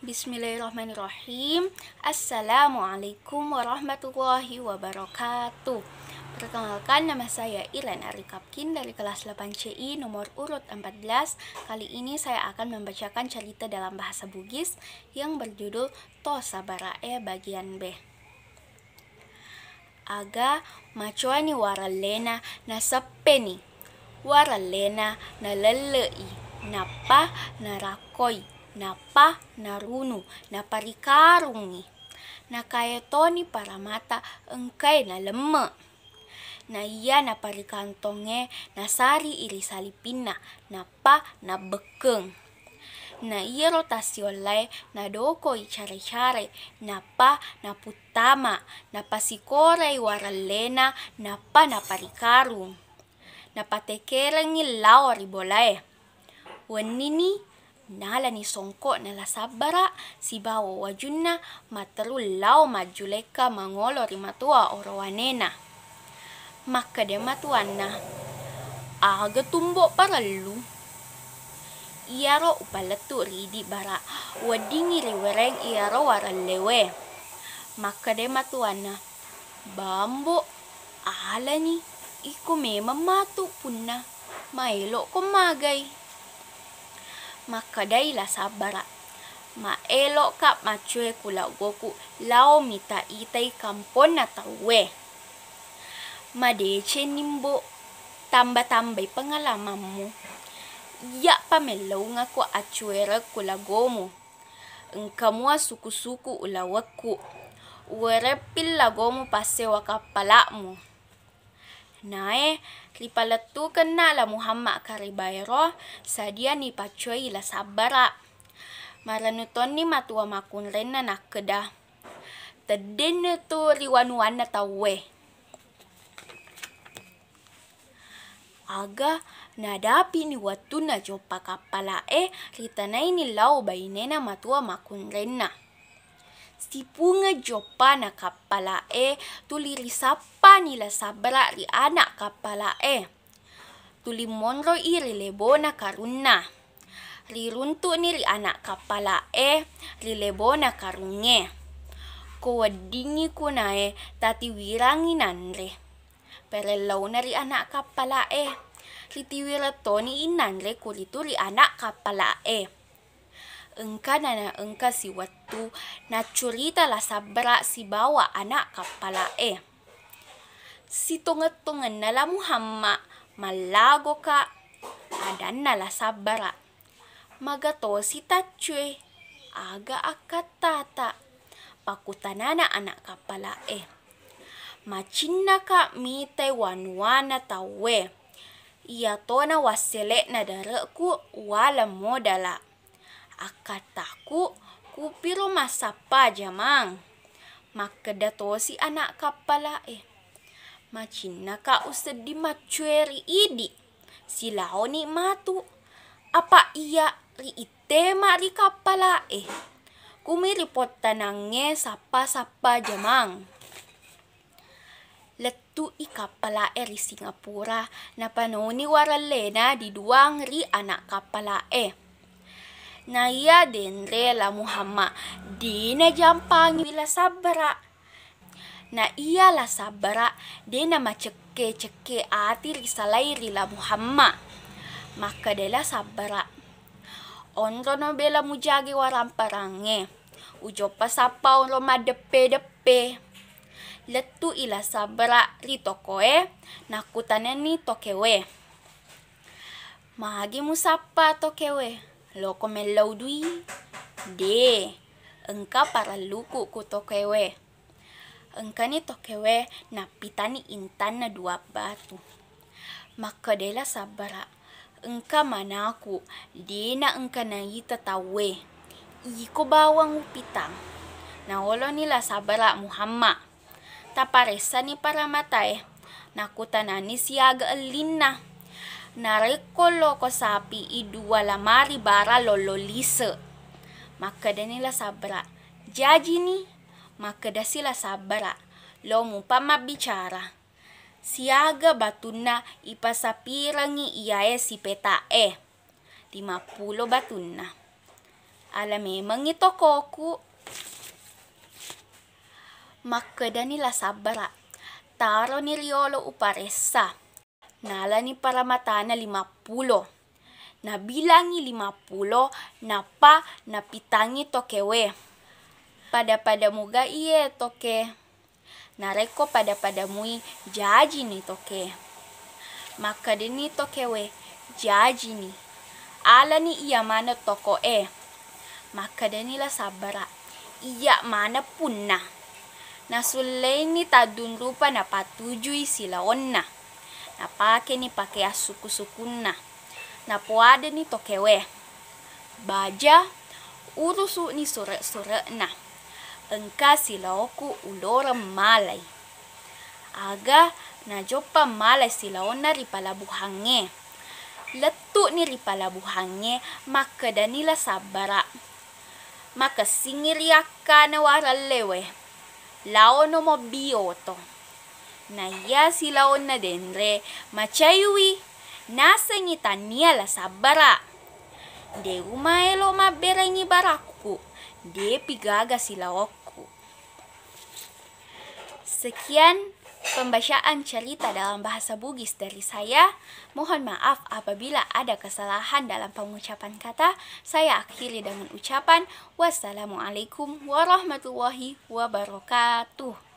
Bismillahirrahmanirrahim. Assalamualaikum warahmatullahi wabarakatuh. Perkenalkan, nama saya Iren Ari Kapkin dari kelas 8CI nomor urut 14. Kali ini saya akan membacakan cerita dalam bahasa Bugis yang berjudul To Sabarae bagian B. Aga macuani waralena na seppeni. Waralena na lelei. Napa na rakoi. Napa narunu na parikarungi na kayetoni para mata engkai na lemme na iya na parikantonge na sari iri salipina napa na bekeng na iya rotasi olai na doko i care-care napa na putama na pasikore waralena napa na parikarung na patekerengi lao ribolae wenini nala ni songko nala sabara si bawa wajunna materul lau majuleka mangolo rimatua orowanena maka de matuanna aga tumbo parallu iaro upaletu ridi bara wadingi riwereng iaro waralewe maka de matuanna bambo alani iku memang matu punna maelo ko magai maka dailah sabara ma elok kap macue kula goku lao mita itai kampon na tawe madece nimbo tambah-tambah pengalamanmu ya pamelau ngaku acuera kula gomu engkamua suku-suku ulawaku werepil lagomu pasewa kapalamu nae ripaletu kena la Muhammad karibayro sadia ni pacoi la sabara maranutoni matua makun rena nakeda tedene tu riwanuana tawe aga nadapi ni watuna jopa kapala ritanai ni lau bainena matua makun rena sipunga jopa na kapala tuliri sapa nila sabra ri anak kapala tuli monro iri lebona karuna ri runtu ni ri anak kapala ri lebona karunge ko wadingi kunae tati wirangi nandre perelau na ri anak kapala ri tiwiratoni inandre kulitu ri anak kapala engka nana engka si waktu na curita la sabra si bawa anak kapala si tonget-tongen nala Muhammad malago ka adan nala sabra magato si tacue aga akatata pakutanana anak kapala macinna ka mite wanwana tawe iya tona wasele na dareku wala modala akataku kupiro masapa jamang makadato si anak kapala macina ka usedi macueri idi silao ni matu apa iya ri itema ri kapala kumiripot tanange sapa jamang letu i kapala ri Singapura na panoni waralena di duang ri anak kapala na iya denre la Muhammad dina jampangi bila sabara na iya la sabara dina maceke ati risalai la Muhammad maka dela sabara onro no bela mujagi waramparange ujo pasapa onro madepe letu ila sabara ri tokoe nakutaneni tokewe magi musapa tokewe loko melau dui de engka para luku ku tokewe engka ni tokewe na pitani intan na dua batu maka dela sabara engka manaku dina engka na ita tawe iko bawang upitang na olo nila sabara Muhammad taparesa ni para matae nakutanani siaga alina narekolo ko sapi idua lamari bara lololise maka danila sabra jaji ni maka dasila sabra lo mupama bicara siaga batuna ipasapirangi iae si peta 50 batuna Ala memang itu koku. Maka danila sabara. Taro ni Riolo uparesa. Nala ni para mata na 50. Nabilangi 50, napa napitangi tokewe. Pada muga iye toke. Nareko pada mui jaji ni toke. Maka deni tokewe jaji ni. Ala ni iya mana toko Maka danila sabara. Iya mana punna. Nasuleni tadun rupa na patujui silaonna. Napake ni pake asuku-sukunna. Napuada ni tokewe. Baja urusu ni sore-sore na. Engka silaoku ulora malay. Aga na jopa malay silaonna ripalabuhange. Letuk ni ripalabuhange maka danila sabara. Maka singiriaka na waralewe. Lao no mo bioto. Na iya silaon na denre macayui. Nasa ngitania la sabara. De umaelo maberangi baraku. De pigaga silaoku. Sekian pembacaan cerita dalam bahasa Bugis dari saya. Mohon maaf apabila ada kesalahan dalam pengucapan kata. Saya akhiri dengan ucapan wassalamualaikum warahmatullahi wabarakatuh.